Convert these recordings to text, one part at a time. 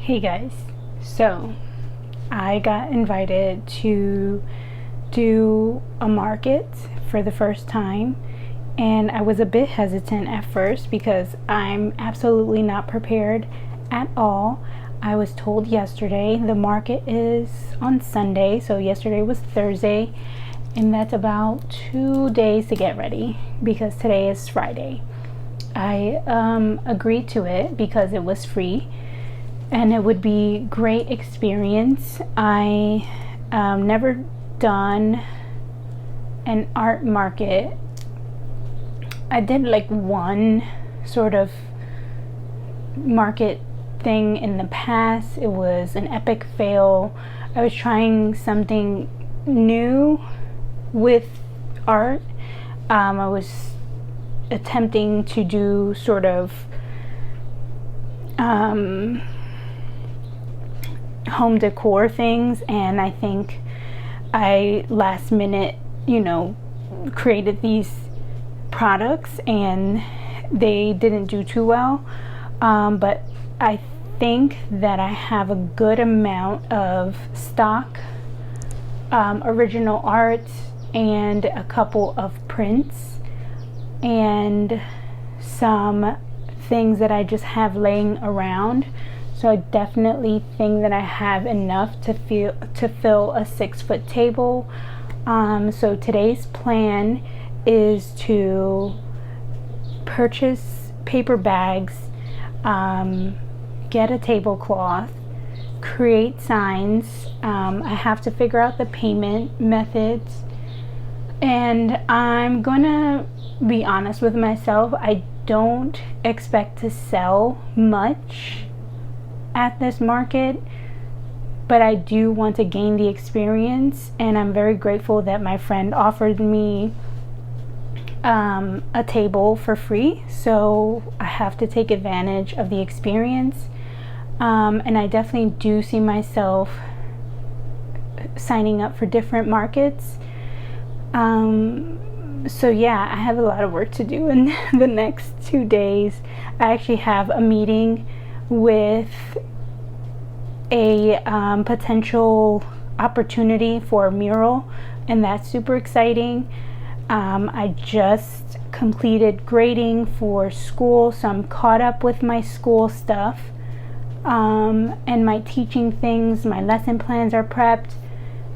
Hey guys, so I got invited to do a market for the first time, and I was a bit hesitant at first because I'm absolutely not prepared at all. I was told yesterday the market is on Sunday, so yesterday was Thursday, and that's about 2 days to get ready because today is Friday. I agreed to it because it was free and it would be great experience. I never done an art market. I did like one sort of market thing in the past. It was an epic fail. I was trying something new with art. I was attempting to do sort of home decor things, and I think I last minute, created these products and they didn't do too well. But I think that I have a good amount of stock, original art, and a couple of prints, and some things that I just have laying around. So I definitely think that I have enough to fill a 6-foot table. So today's plan is to purchase paper bags, get a tablecloth, create signs. I have to figure out the payment methods, and I'm gonna be honest with myself. I don't expect to sell much at this market, but I do want to gain the experience, and I'm very grateful that my friend offered me a table for free, so I have to take advantage of the experience. And I definitely do see myself signing up for different markets. So yeah, I have a lot of work to do in the next 2 days. I actually have a meeting with a potential opportunity for a mural, and that's super exciting. I just completed grading for school, so I'm caught up with my school stuff, and my teaching things. My lesson plans are prepped.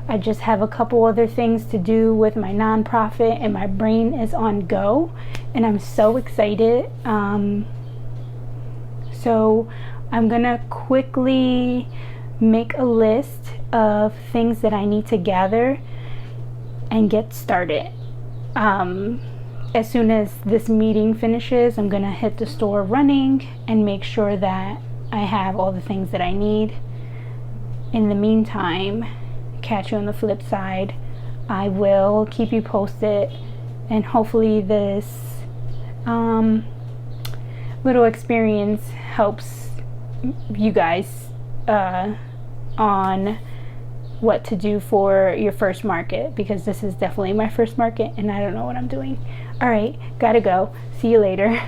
I just have a couple other things to do with my nonprofit, and my brain is on go, and I'm so excited. So I'm gonna quickly make a list of things that I need to gather and get started. As soon as this meeting finishes, I'm gonna hit the store running and make sure that I have all the things that I need. In the meantime, catch you on the flip side. I will keep you posted, and hopefully this little experience helps you guys on what to do for your first market, because this is definitely my first market and I don't know what I'm doing. All right, gotta go. See you later.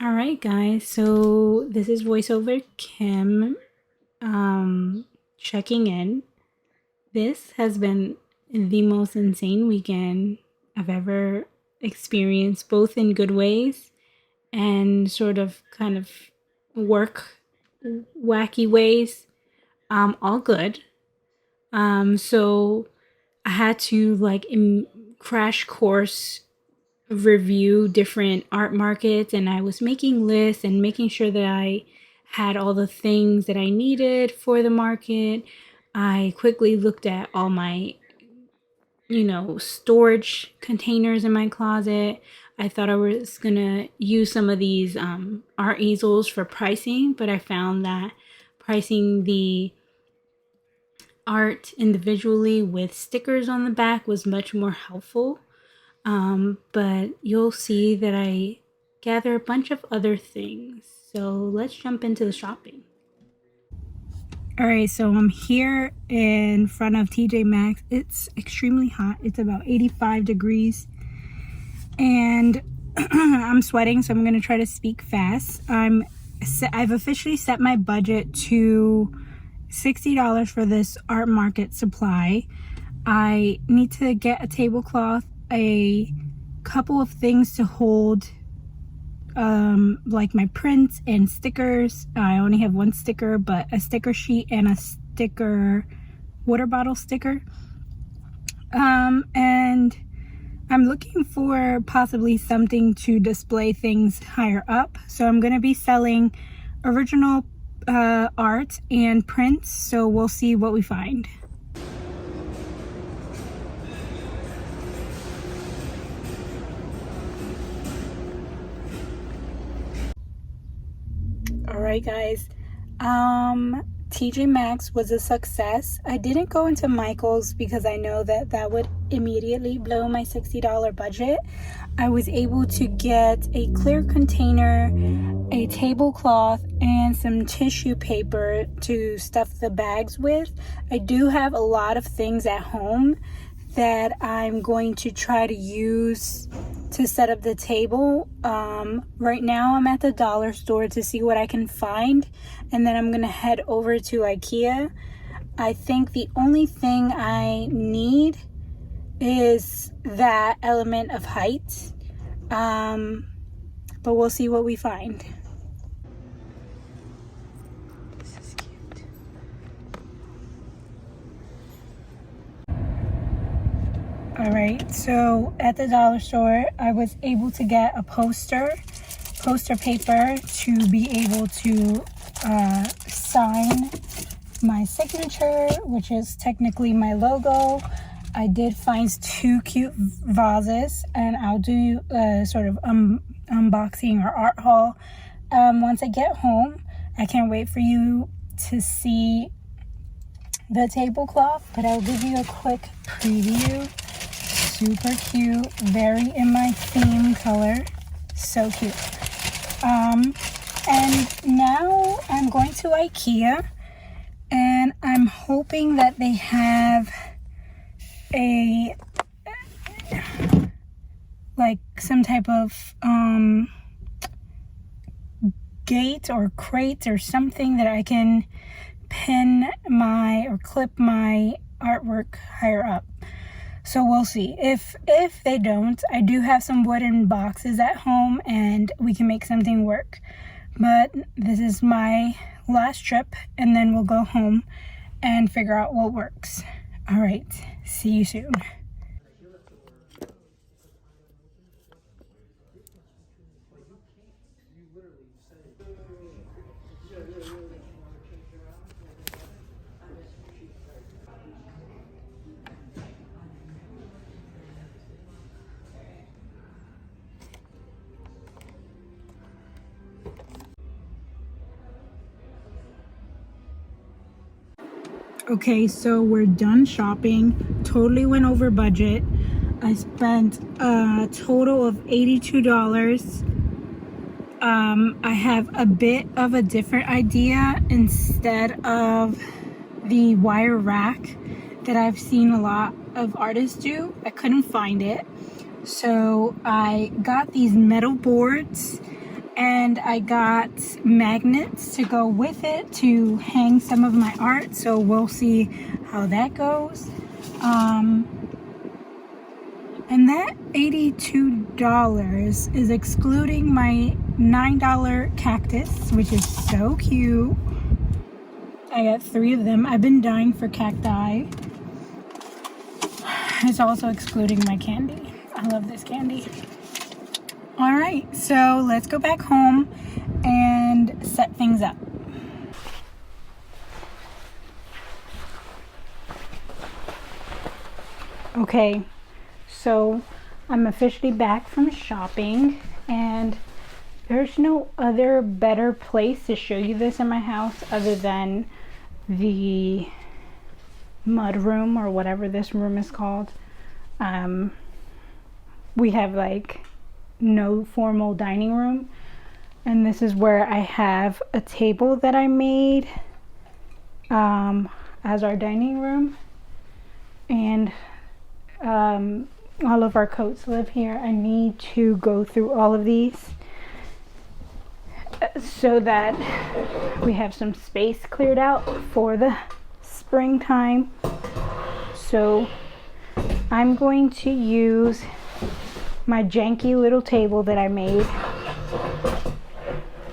All right, guys, so this is voiceover Kim checking in. This has been the most insane weekend I've ever experienced, both in good ways and sort of kind of work wacky ways. All good. So I had to crash course review different art markets, and I was making lists and making sure that I had all the things that I needed for the market. I quickly looked at all my storage containers in my closet. I thought I was gonna use some of these art easels for pricing, but I found that pricing the art individually with stickers on the back was much more helpful. But you'll see that I gather a bunch of other things. So let's jump into the shopping. All right, so I'm here in front of TJ Maxx. It's extremely hot. It's about 85 degrees. And I'm sweating, so I'm going to try to speak fast. I'm I've officially set my budget to $60 for this art market supply. I need to get a tablecloth, a couple of things to hold like my prints and stickers. I only have one sticker, but a sticker sheet and a sticker, water bottle sticker. And I'm looking for possibly something to display things higher up. So I'm going to be selling original art and prints. So we'll see what we find. Alright guys, TJ Maxx was a success. I didn't go into Michael's because I know that that would immediately blow my $60 budget. I was able to get a clear container, a tablecloth, and some tissue paper to stuff the bags with. I do have a lot of things at home that I'm going to try to use to set up the table. Right now I'm at the dollar store to see what I can find, and then I'm gonna head over to IKEA. I think the only thing I need is that element of height, but we'll see what we find. This is cute. Alright, so at the dollar store I was able to get a poster paper to be able to sign my signature, which is technically my logo. I did find 2 cute vases, and I'll do a sort of unboxing or art haul once I get home. I can't wait for you to see the tablecloth, but I'll give you a quick preview. Super cute, very in my theme color, so cute. And now I'm going to IKEA, and I'm hoping that they have a like some type of gate or crate or something that I can pin my or clip my artwork higher up. So we'll see. If they don't, I do have some wooden boxes at home and we can make something work. But this is my last trip, and then we'll go home and figure out what works. All right, see you soon. Okay, so we're done shopping. Totally went over budget. I spent a total of $82. I have a bit of a different idea. Instead of the wire rack that I've seen a lot of artists do, I couldn't find it. So I got these metal boards, and I got magnets to go with it to hang some of my art, so we'll see how that goes. And that $82 is excluding my $9 cactus, which is so cute. I got 3 of them. I've been dying for cacti. It's also excluding my candy. I love this candy. All right, so let's go back home and set things up. Okay, so I'm officially back from shopping, and there's no other better place to show you this in my house other than the mud room, or whatever this room is called. We have like no formal dining room, and this is where I have a table that I made as our dining room, and all of our coats live here. I need to go through all of these. so that we have some space cleared out for the springtime. So I'm going to use my janky little table that I made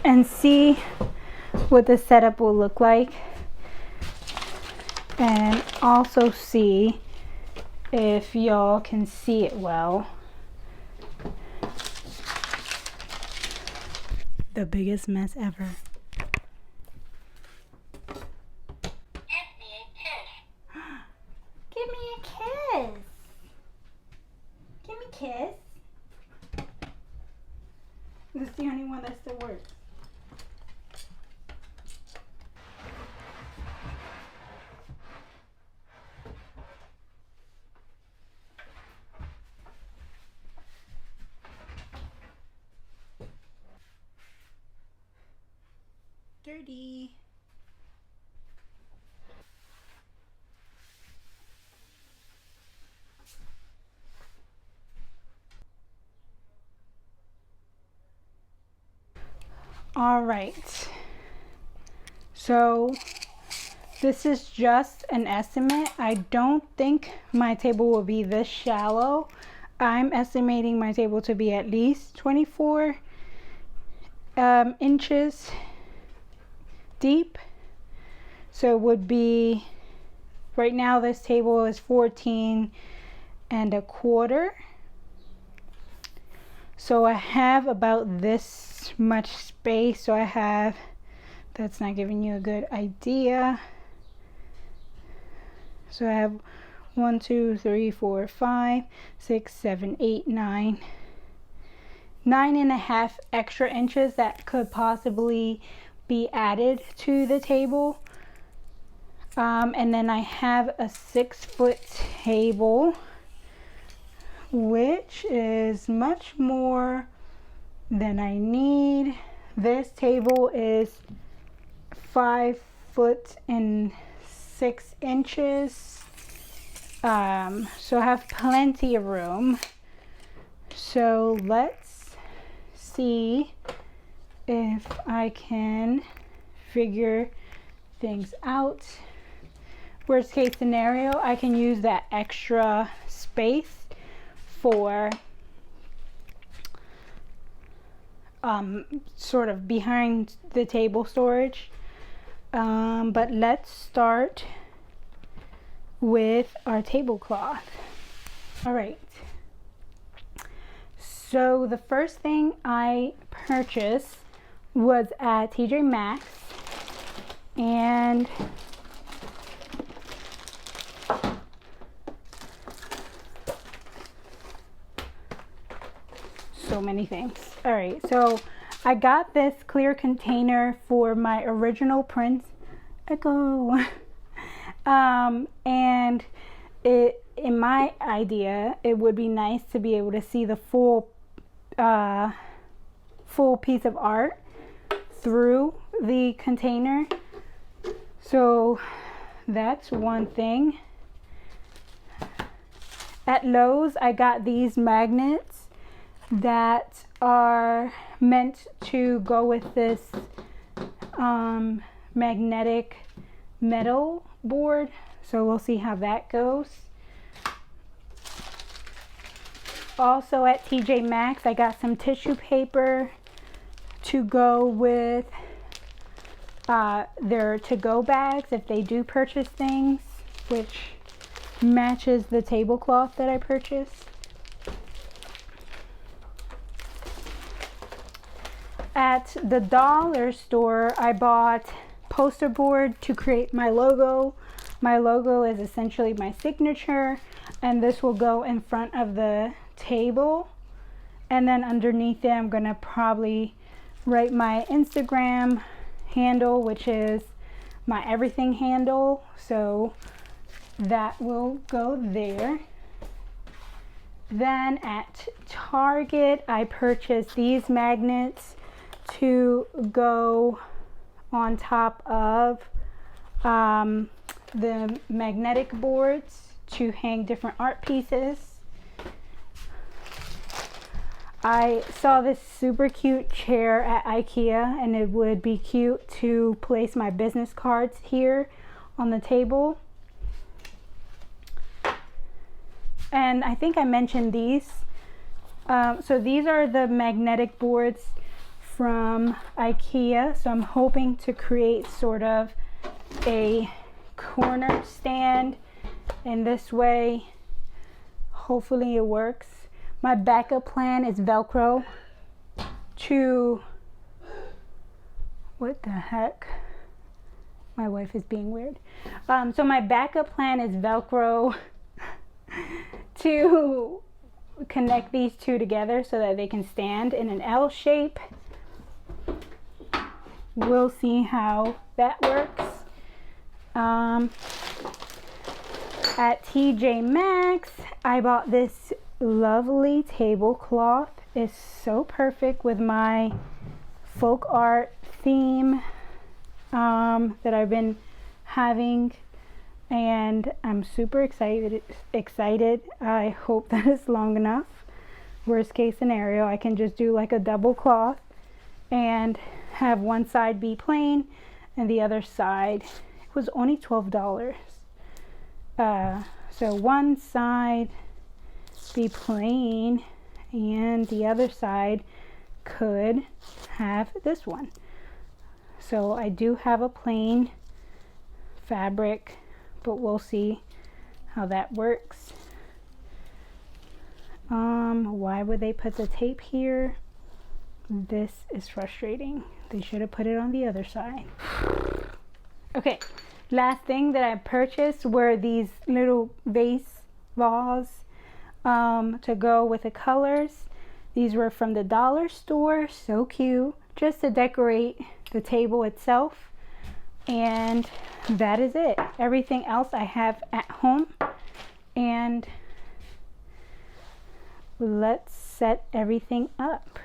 and see what the setup will look like, and also see if y'all can see it well. The biggest mess ever. Give me a kiss. Give me a kiss. This is the only one that still works. Dirty. All right. So this is just an estimate. I don't think my table will be this shallow. I'm estimating my table to be at least 24 inches deep. So it would be, right now this table is 14 and a quarter. So I have about this much space. So I have, that's not giving you a good idea. So I have 1, 2, 3, 4, 5, 6, 7, 8, 9. 9.5 extra inches that could possibly be added to the table. And then I have a 6-foot table, which is much more than I need. This table is 5 foot and 6 inches. So I have plenty of room. So let's see if I can figure things out. Worst case scenario, I can use that extra space for sort of behind the table storage. But let's start with our tablecloth. All right. So the first thing I purchased was at TJ Maxx, and so many things. All right, so I got this clear container for my original Prince Echo. And in my idea, it would be nice to be able to see the full piece of art through the container. So that's one thing. At Lowe's, I got these magnets that are meant to go with this magnetic metal board. So we'll see how that goes. Also at TJ Maxx, I got some tissue paper to go with their to-go bags if they do purchase things, which matches the tablecloth that I purchased. At the dollar store, I bought poster board to create my logo. My logo is essentially my signature, and this will go in front of the table, and then underneath it I'm gonna probably write my Instagram handle, which is my everything handle, so that will go there. Then at Target, I purchased these magnets to go on top of the magnetic boards to hang different art pieces. I saw this super cute chair at IKEA, and it would be cute to place my business cards here on the table. And I think I mentioned these. So these are the magnetic boards from IKEA. So I'm hoping to create sort of a corner stand in this way. Hopefully it works. My backup plan is Velcro to, what the heck? My wife is being weird. So my backup plan is Velcro to connect these two together so that they can stand in an L shape. We'll see how that works. At TJ Maxx, I bought this lovely tablecloth. It's so perfect with my folk art theme that I've been having, and I'm super excited. I hope that it's long enough. Worst case scenario, I can just do like a double cloth and have one side be plain and the other side, it was only $12. So one side be plain and the other side could have this one. So I do have a plain fabric, but we'll see how that works. Why would they put the tape here? This is frustrating. They should have put it on the other side. Okay, last thing that I purchased were these little vase to go with the colors. These were from the dollar store, so cute, just to decorate the table itself. And that is it. Everything else I have at home, and let's set everything up.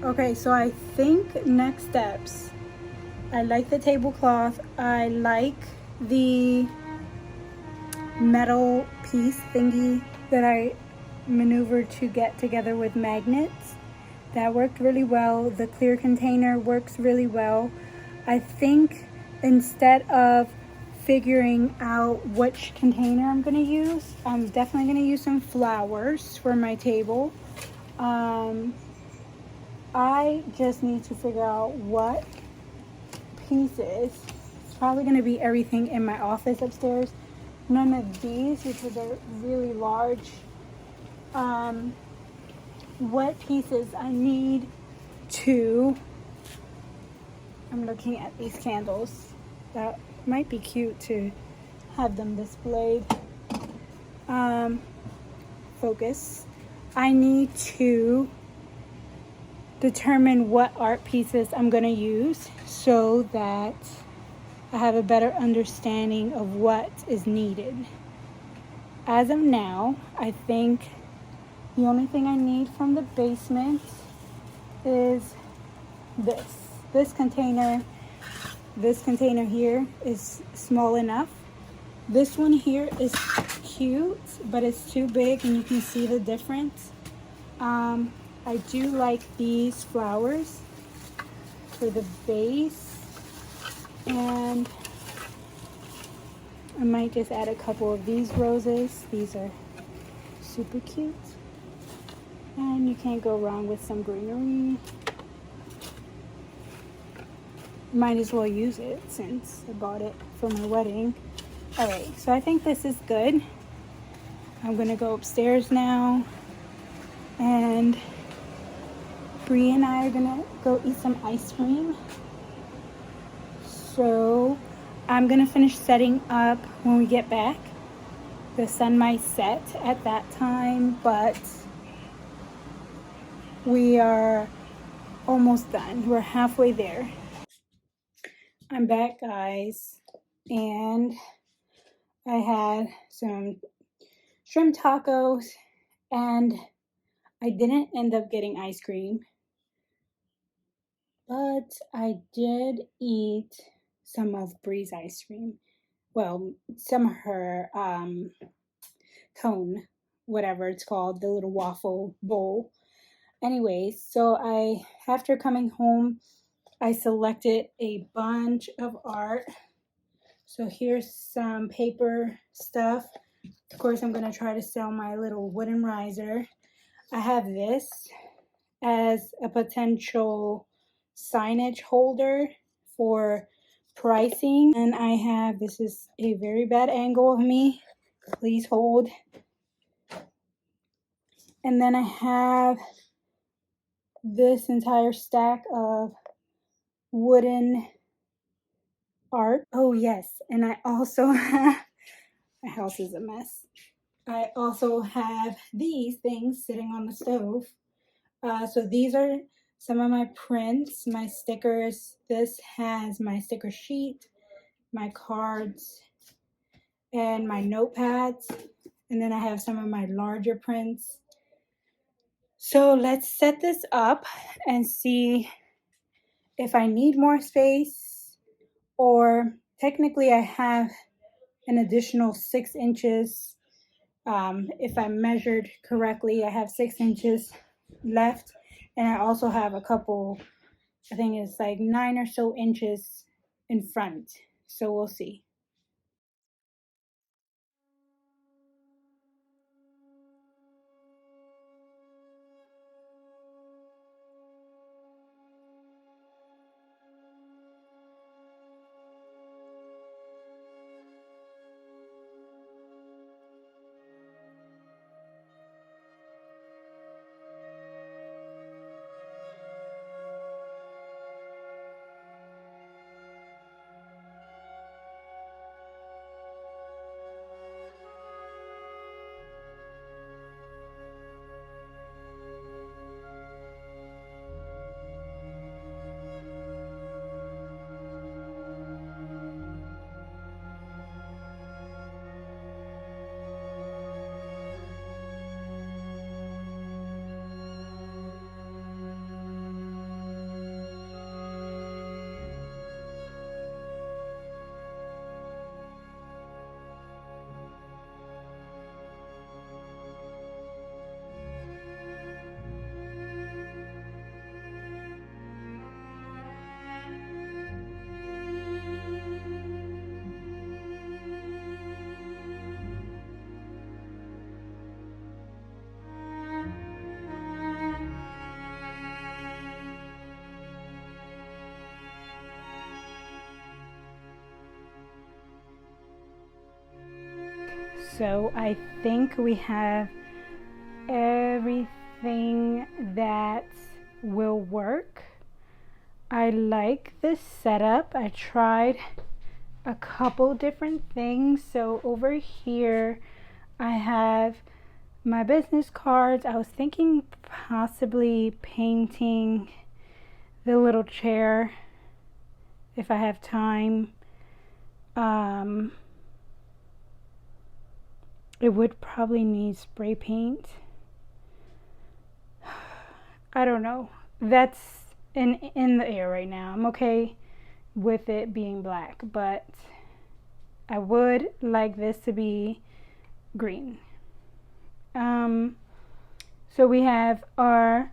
Okay, so I think next steps, I like the tablecloth. I like the metal piece thingy that I maneuvered to get together with magnets. That worked really well. The clear container works really well. I think instead of figuring out which container I'm gonna use, I'm definitely gonna use some flowers for my table. I just need to figure out what pieces. It's probably going to be everything in my office upstairs. None of these, because they're really large. What pieces I need to... I'm looking at these candles. That might be cute to have them displayed. Focus. I need to determine what art pieces I'm going to use so that I have a better understanding of what is needed. As of now, I think the only thing I need from the basement is this. This container here is small enough. This one here is cute, but it's too big and you can see the difference. I do like these flowers for the base, and I might just add a couple of these roses. These are super cute, and you can't go wrong with some greenery. Might as well use it since I bought it for my wedding. All right, so I think this is good. I'm gonna go upstairs now, and Bree and I are gonna go eat some ice cream. So I'm gonna finish setting up when we get back. The sun might set at that time, but we are almost done. We're halfway there. I'm back, guys, and I had some shrimp tacos, and I didn't end up getting ice cream, but I did eat some of Bree's ice cream. Well, some of her cone, whatever it's called, the little waffle bowl. Anyways, so after coming home, I selected a bunch of art. So here's some paper stuff. Of course, I'm going to try to sell my little wooden riser. I have this as a potential signage holder for pricing. And I have, this is a very bad angle of me. Please hold. And then I have this entire stack of wooden art. Oh yes, and I also have, my house is a mess. I also have these things sitting on the stove. So these are some of my prints, my stickers. This has my sticker sheet, my cards, and my notepads. And then I have some of my larger prints. So let's set this up and see if I need more space, or technically I have an additional 6 inches. If I measured correctly, I have 6 inches left, and I also have a couple, I think it's like 9 or so inches in front. So we'll see. So I think we have everything that will work. I like this setup. I tried a couple different things. So over here I have my business cards. I was thinking possibly painting the little chair if I have time. It would probably need spray paint. I don't know. That's in the air right now. I'm okay with it being black, but I would like this to be green. So we have our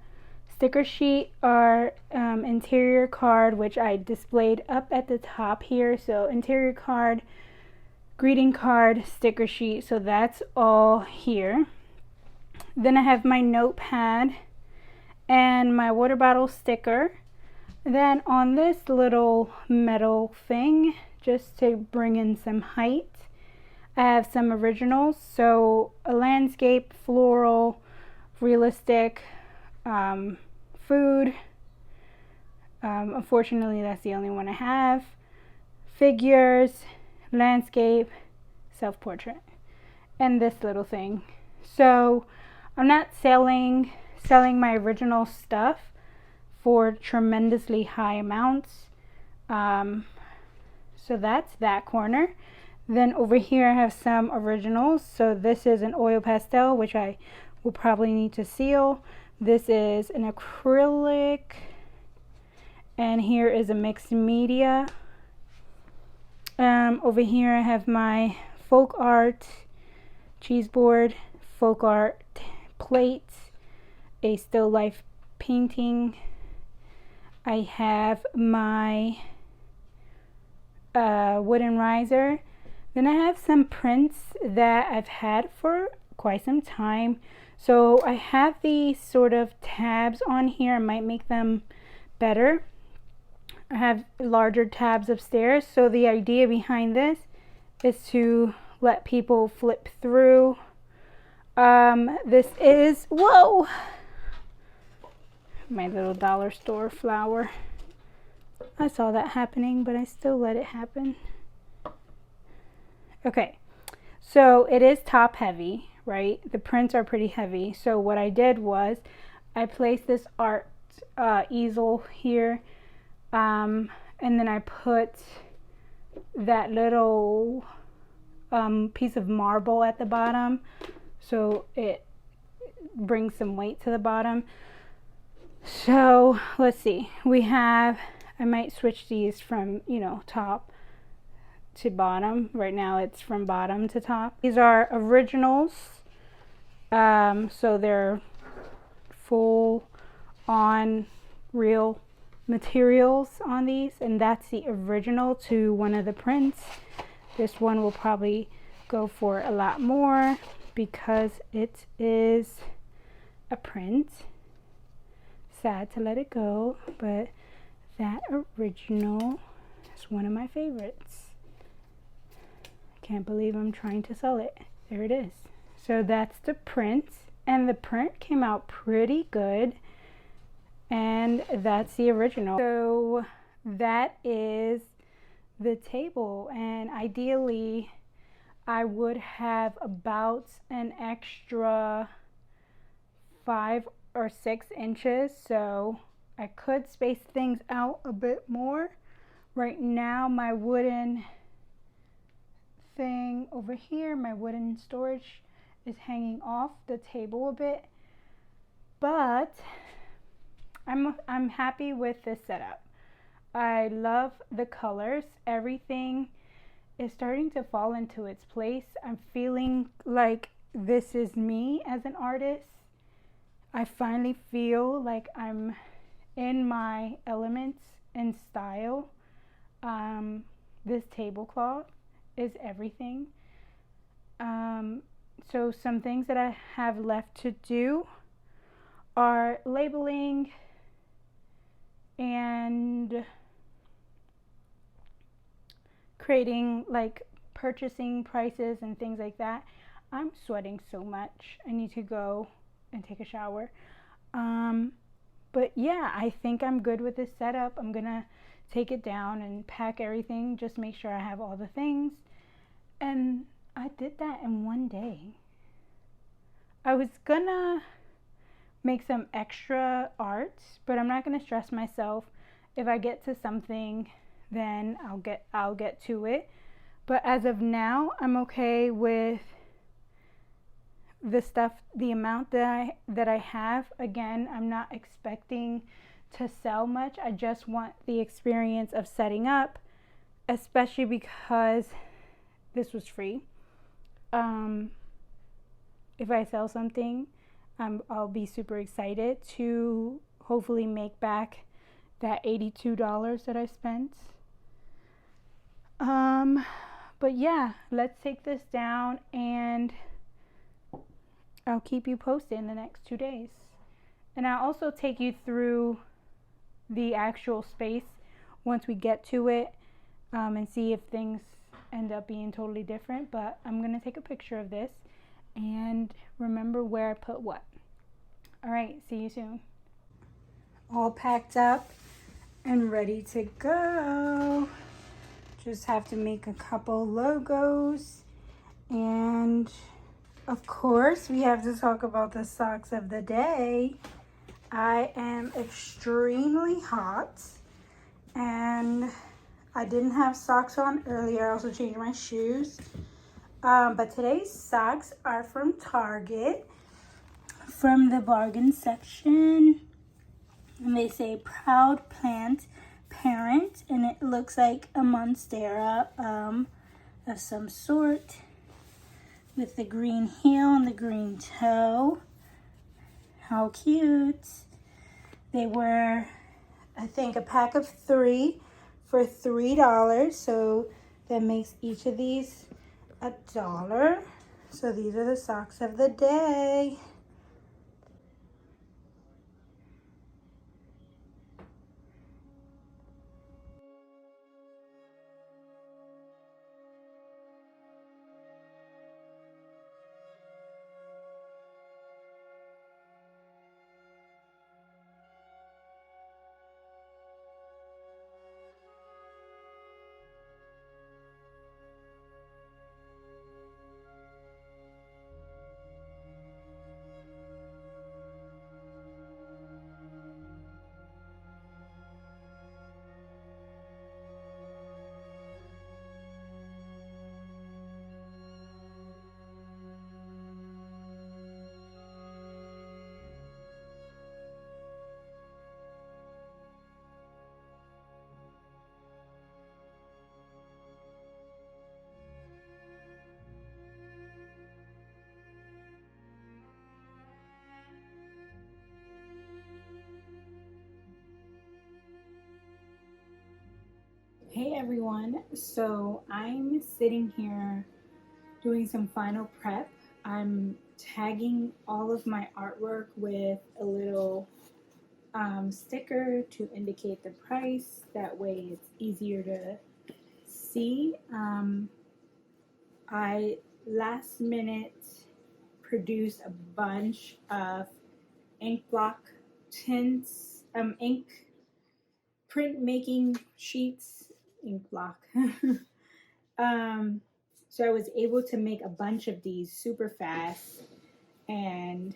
sticker sheet are interior card, which I displayed up at the top here. So interior card, greeting card, sticker sheet. So that's all here. Then I have my notepad and my water bottle sticker. Then on this little metal thing, just to bring in some height, I have some originals. So a landscape, floral, realistic, food. Unfortunately, that's the only one I have. Figures, landscape, self-portrait, and this little thing. So I'm not selling my original stuff for tremendously high amounts. So that's that corner. Then over here I have some originals. So this is an oil pastel, which I will probably need to seal. This is an acrylic, and here is a mixed media. Over here I have my folk art cheese board, folk art plate, a still life painting. I have my wooden riser. Then I have some prints that I've had for quite some time. So I have these sort of tabs on here. I might make them better. I have larger tabs upstairs. So the idea behind this is to let people flip through. This is, whoa, my little dollar store flower. I saw that happening, but I still let it happen. Okay, so it is top heavy, right? The prints are pretty heavy. So what I did was I placed this art easel here, and then I put that little piece of marble at the bottom, so it brings some weight to the bottom. So let's see, we have, I might switch these from, top to bottom. Right now it's from bottom to top. These are originals, so they're full on real materials on these, and that's the original to one of the prints. This one will probably go for a lot more because it is a print. Sad to let it go, but that original is one of my favorites. Can't believe I'm trying to sell it. There it is. So that's the print, and the print came out pretty good, and that's the original. So that is the table, and ideally I would have about an extra 5 or 6 inches, so I could space things out a bit more. Right now my wooden thing over here, my wooden storage, is hanging off the table a bit, but I'm happy with this setup. I love the colors. Everything is starting to fall into its place. I'm feeling like this is me as an artist. I finally feel like I'm in my elements and style. This tablecloth is everything. So some things that I have left to do are labeling and creating like purchasing prices and things like that. I'm sweating so much. I need to go and take a shower. But yeah, I think I'm good with this setup. I'm gonna take it down and pack everything, just make sure I have all the things. And I did that in one day. I was gonna make some extra art, but I'm not gonna stress myself. If I get to something, then I'll get to it. But as of now, I'm okay with the stuff, the amount that I have. Again, I'm not expecting to sell much. I just want the experience of setting up, especially because this was free. If I sell something, I'll be super excited to hopefully make back that $82 that I spent. But yeah, let's take this down and I'll keep you posted in the next 2 days. And I'll also take you through the actual space once we get to it, and see if things end up being totally different. But I'm going to take a picture of this and remember where I put what. All right, see you soon. All packed up and ready to go. Just have to make a couple logos, and of course we have to talk about the socks of the day. I am extremely hot and I didn't have socks on earlier. I also changed my shoes, but today's socks are from Target, from the bargain section, and they say Proud Plant Parent, and it looks like a monstera of some sort with the green heel and the green toe. How cute. They were, I think, a pack of 3 for $3, so that makes each of these $1. So these are the socks of the day. Hey everyone, so I'm sitting here doing some final prep. I'm tagging all of my artwork with a little sticker to indicate the price. That way it's easier to see. I last minute produced a bunch of ink block tints, ink printmaking sheets, ink block. So I was able to make a bunch of these super fast, and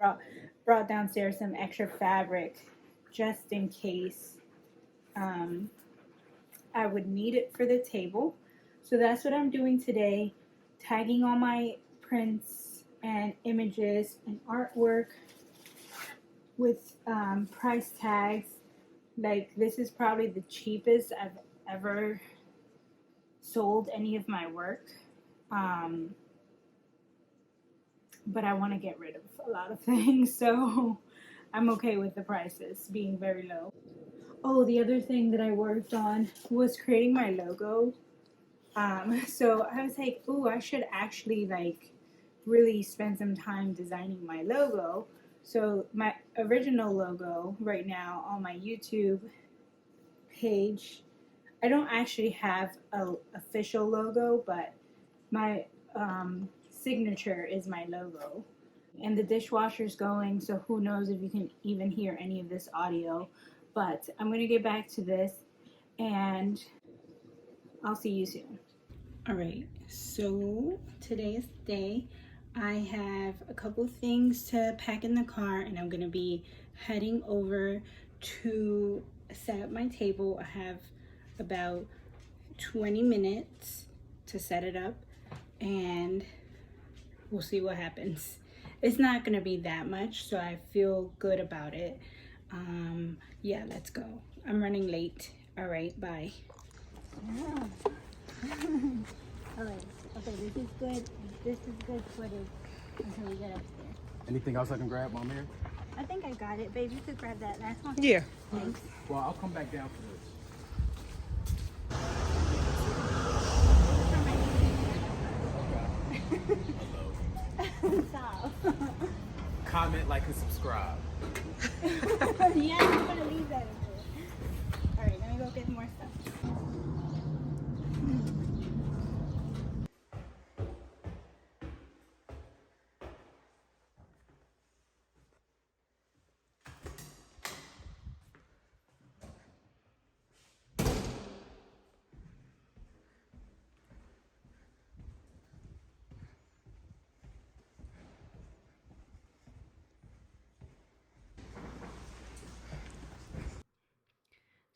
brought downstairs some extra fabric just in case I would need it for the table. So that's what I'm doing today, tagging all my prints and images and artwork with price tags. Like, this is probably the cheapest I've ever sold any of my work. But I want to get rid of a lot of things, so I'm okay with the prices being very low. Oh, the other thing that I worked on was creating my logo. So I was like, oh, I should actually really spend some time designing my logo. So my original logo right now on my YouTube page, I don't actually have an official logo, but my signature is my logo. And the dishwasher's going, so who knows if you can even hear any of this audio. But I'm going to get back to this, and I'll see you soon. All right, so today's the day. I have a couple things to pack in the car, and I'm going to be heading over to set up my table. I have about 20 minutes to set it up, and we'll see what happens. It's not gonna be that much, so I feel good about it. Yeah, let's go. I'm running late. All right, bye. Yeah. All right, okay, this is good. This is good footage until we get upstairs. Anything else I can grab, Mom here? I think I got it, babe. You could grab that last one. Yeah. Thanks. Well, I'll come back down for this. Stop. Comment, like, and subscribe. Yeah, I'm gonna leave that. All right, let me go get more stuff.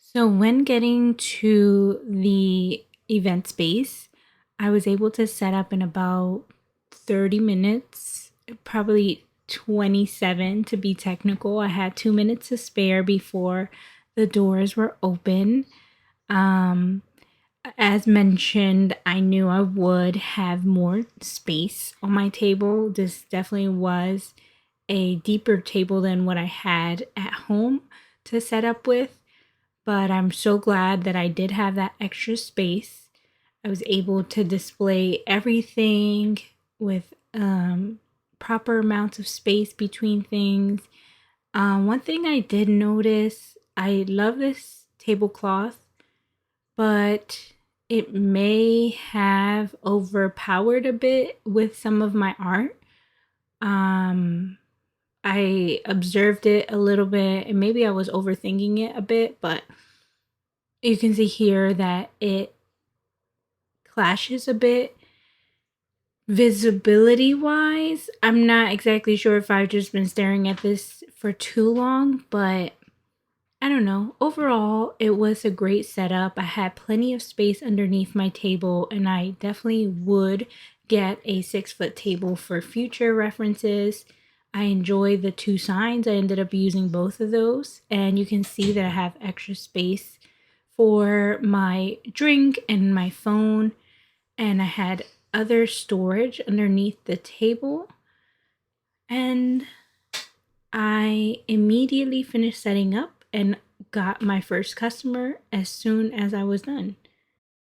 So when getting to the event space, I was able to set up in about 30 minutes, probably 27 to be technical. I had 2 minutes to spare before the doors were open. As mentioned, I knew I would have more space on my table. This definitely was a deeper table than what I had at home to set up with. But I'm so glad that I did have that extra space. I was able to display everything with proper amounts of space between things. One thing I did notice, I love this tablecloth, but it may have overpowered a bit with some of my art. I observed it a little bit and maybe I was overthinking it a bit, but you can see here that it clashes a bit visibility wise. I'm not exactly sure if I've just been staring at this for too long, but I don't know. Overall, it was a great setup. I had plenty of space underneath my table, and I definitely would get a 6-foot table for future references. I enjoy the 2 signs. I ended up using both of those, and you can see that I have extra space for my drink and my phone, and I had other storage underneath the table. And I immediately finished setting up and got my first customer as soon as I was done.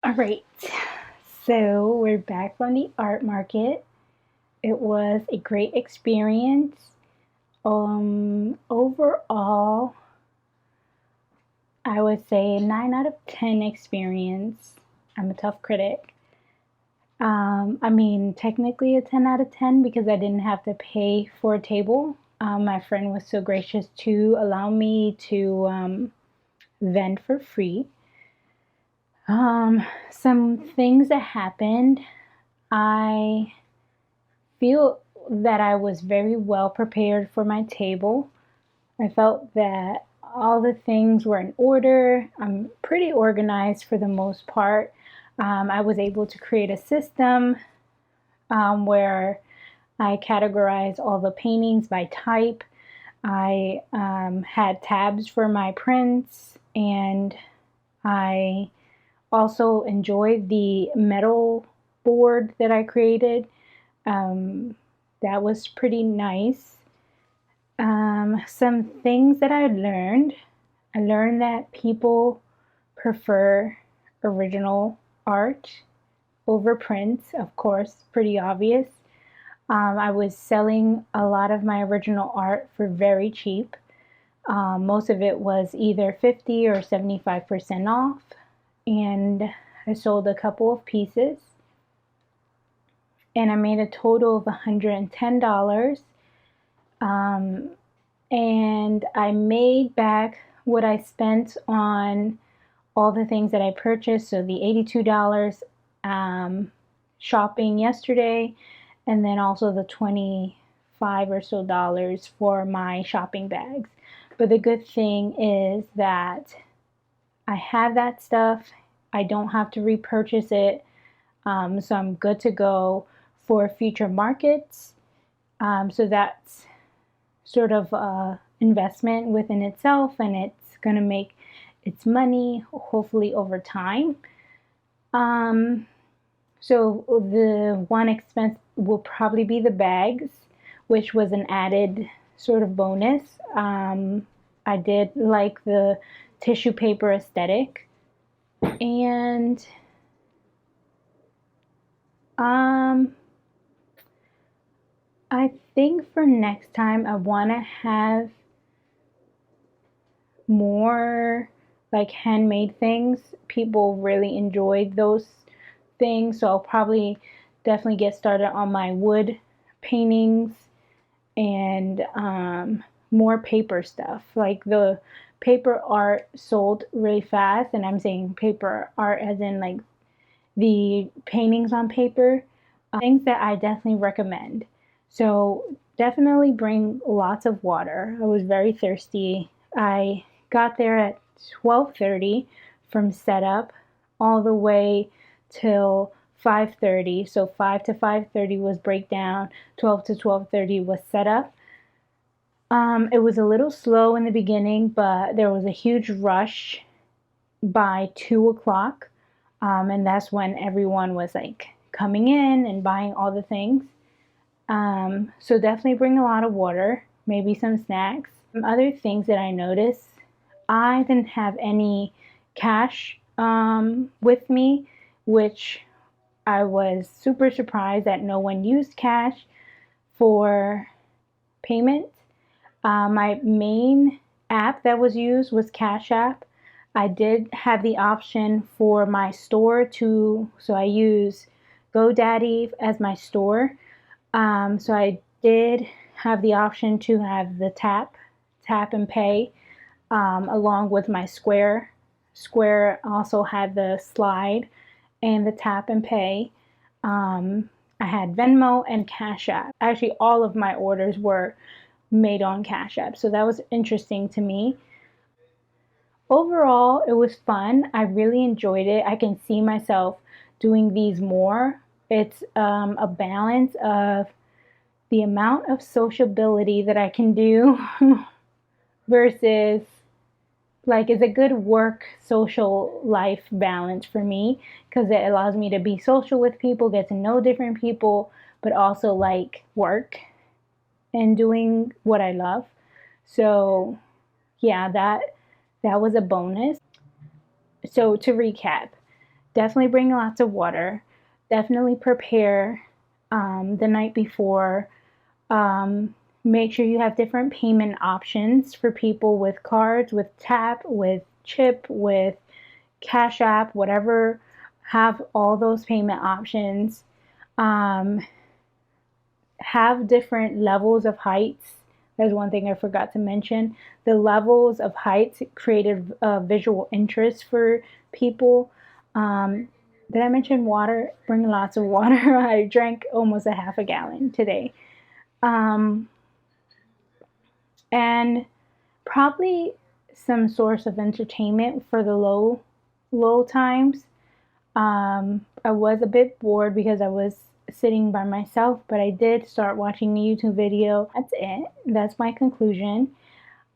All right, so we're back from the art market. It was a great experience. Overall, I would say a 9 out of 10 experience. I'm a tough critic. I mean, technically a 10 out of 10 because I didn't have to pay for a table. My friend was so gracious to allow me to vend for free. Some things that happened, I feel that I was very well prepared for my table. I felt that all the things were in order. I'm pretty organized for the most part. I was able to create a system where I categorized all the paintings by type. I had tabs for my prints, and I also enjoyed the metal board that I created. That was pretty nice. Some things that I learned that people prefer original art over prints, of course, pretty obvious. I was selling a lot of my original art for very cheap. Most of it was either 50 or 75% off, and I sold a couple of pieces, and I made a total of $110. And I made back what I spent on all the things that I purchased. So the $82 shopping yesterday, and then also the 25 or so dollars for my shopping bags. But the good thing is that I have that stuff. I don't have to repurchase it. So I'm good to go for future markets. So that's sort of a investment within itself, and it's going to make its money hopefully over time. So the one expense will probably be the bags, which was an added sort of bonus. I did like the tissue paper aesthetic, and I think for next time I want to have more like handmade things. People really enjoyed those things, so I'll probably definitely get started on my wood paintings and more paper stuff. Like the paper art sold really fast, and I'm saying paper art as in like the paintings on paper, things that I definitely recommend. So definitely bring lots of water. I was very thirsty. I got there at 12:30 from setup all the way till 5:30. So 5 to 5:30 was breakdown, 12 to 12:30 was setup. It was a little slow in the beginning, but there was a huge rush by 2 o'clock. And that's when everyone was like coming in and buying all the things. So definitely bring a lot of water, maybe some snacks. Some other things that I noticed, I didn't have any cash with me, which I was super surprised that no one used cash for payment. My main app that was used was Cash App. I did have the option for my store so I use GoDaddy as my store. So I did have the option to have the tap and pay, along with my Square. Square also had the slide and the tap and pay. I had Venmo and Cash App. Actually, all of my orders were made on Cash App, so that was interesting to me. Overall, it was fun. I really enjoyed it. I can see myself doing these more. It's a balance of the amount of sociability that I can do versus like it's a good work social life balance for me, because it allows me to be social with people, get to know different people, but also like work and doing what I love. So yeah, that was a bonus. So to recap, definitely bring lots of water. Definitely prepare the night before. Make sure you have different payment options for people with cards, with tap, with chip, with Cash App, whatever. Have all those payment options. Have different levels of heights. There's one thing I forgot to mention. The levels of heights created visual interest for people. Did I mention water? Bring lots of water. I drank almost a half a gallon today. And probably some source of entertainment for the low times. I was a bit bored because I was sitting by myself, but I did start watching a YouTube video. That's it. That's my conclusion.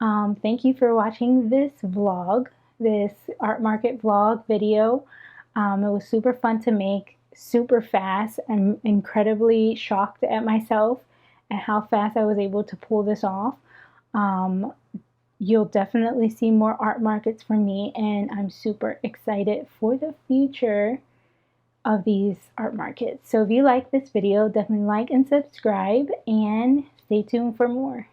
Thank you for watching this vlog, this art market vlog video. It was super fun to make, super fast. I'm incredibly shocked at myself and how fast I was able to pull this off. You'll definitely see more art markets from me, and I'm super excited for the future of these art markets. So if you like this video, definitely like and subscribe, and stay tuned for more.